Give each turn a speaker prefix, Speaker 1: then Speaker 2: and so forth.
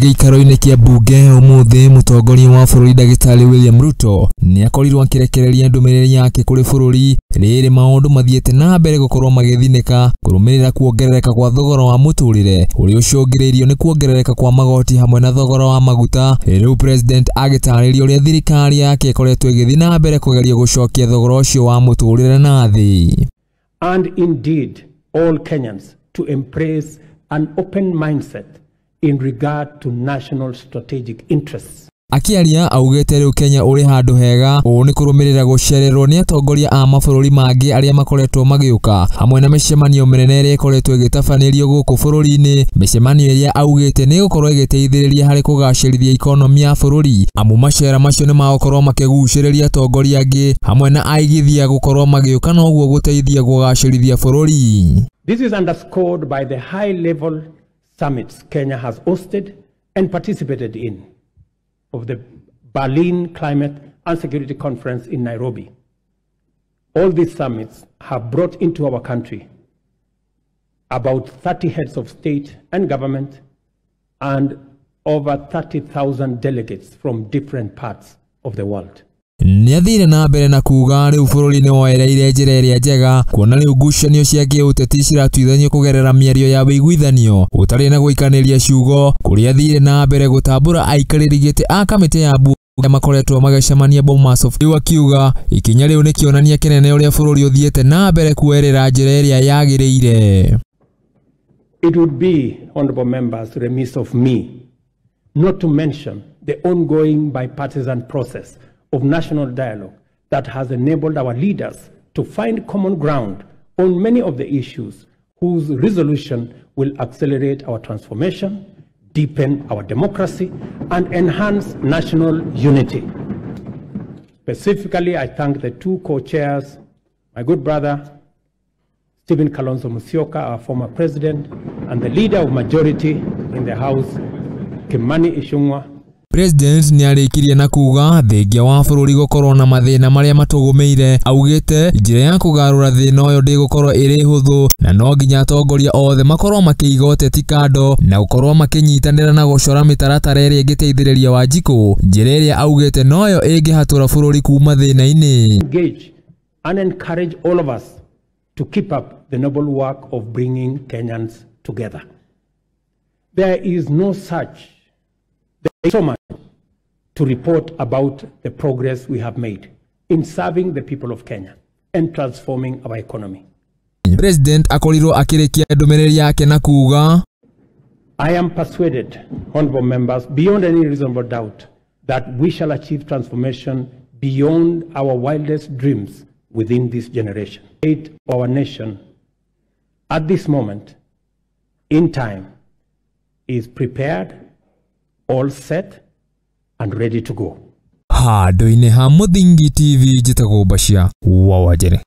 Speaker 1: Gĩikaro-inĩ kĩa mbunge ũmũthĩ mũtongoria wa bũrũri Ndagĩtarĩ William Ruto nĩ akorirwo akĩrekereria ndũmĩrĩri yake kũrĩ bũrũri rĩrĩ maũndũ mathiĩte na mbere gũkorwo magĩthinĩka kũrũmĩrĩra kuongerereka kwa thogora wa mũtũrĩre ũrĩa ũcũngĩrĩirio nĩ kuongerereka kwa magoti hamwe na thogora wa maguta. Rĩu president agĩtarĩria ũrĩa thirikari yake ĩkoretwo ĩgĩthiĩ na mbere kũgeria gũcokia thogora ũcio wa mũtũrĩre na thĩ.
Speaker 2: And indeed all Kenyans to embrace an open mindset in regard to national strategic interests.
Speaker 1: Akiaria augete rĩu Kenya ũrĩ handũ hega ũũ nĩ kũrũmĩrĩra gũcererwo nĩ atongoria a mabũrũri mangĩ arĩa makoretwo magĩũka hamwe na mĩcemanio mĩnene ĩrĩa ĩkoretwo ĩgĩtabanĩrio gũkũ bũrũri-inĩ, mĩcemanio ĩrĩa augĩte nĩ gũkorwo ĩgĩteithĩrĩria harĩ kũgacĩrithia ikonomi ya bũrũri amu macera macio nĩ magũkorwo makĩgucĩrĩria atongoria angĩ hamwe na aigithia gũkorwo magĩũka na ũguo gũteithia kũgacĩrithia bũrũri.
Speaker 2: This is underscored by the high level summits Kenya has hosted and participated in, of the Berlin Climate and Security Conference in Nairobi. All these summits have brought into our country about 30 heads of state and government and over 30,000 delegates from different parts of the world.
Speaker 1: Nĩathire na mbere na kuga rĩu bũrũri nĩ woereire njĩra ĩrĩa njega kuona rĩu ngucanio cia kĩũteti ciratuithanio kũgerera mĩario ya wĩiguithanio ũtarĩ na gũikanĩria ciugo, kũrĩa athire na mbere gũtambũra aikarĩri gĩtĩ a kamĩtĩ ya mbunge makoretwo magĩcemania Bomas of rĩu akiuga ikinya rĩu nĩ kĩonania kĩnene ũrĩa bũrũri ũthiĩte na mbere kuerera njĩra ĩrĩa yagĩrĩire.
Speaker 2: It would be, honorable members, remiss of me not to mention the ongoing bipartisan process of national dialogue that has enabled our leaders to find common ground on many of the issues whose resolution will accelerate our transformation, deepen our democracy, and enhance national unity. Specifically, I thank the two co-chairs, my good brother, Stephen Kalonzo Musyoka, our former president, and the leader of majority in the House, Kimani Ichung'wah.
Speaker 1: President nĩ arĩkirie na kuga thengia wa bũrũri gũkorwo na mathĩna marĩa matũgũmĩire, augĩte njĩra ya kũgarũra thĩna ũyũ ndĩgũkorwo ĩrĩ hũthũ na no nginya atongoria othe makorwo makĩiga ũteti kando na gũkorwo makĩnyitanĩra na gũcora mĩtaratara ĩrĩa ĩngĩteithĩrĩria Wanjikũ, njĩra ĩrĩa augĩte noyo ĩngĩhatũra bũrũri kuma thĩna-inĩ.
Speaker 2: Engage and encourage all of us to keep up the noble work of bringing Kenyans together. There is so much to report about the progress we have made in serving the people of Kenya and transforming our economy.
Speaker 1: President akorirwo akĩrĩkia ndũmĩrĩri yake na kuga,
Speaker 2: I am persuaded, honorable members, beyond any reasonable doubt, that we shall achieve transformation beyond our wildest dreams within this generation. Our nation at this moment in time is prepared, all set and ready to go.
Speaker 1: Handũ-inĩ ha Mũthingi TV njĩtagwo Bashia wa Wajere.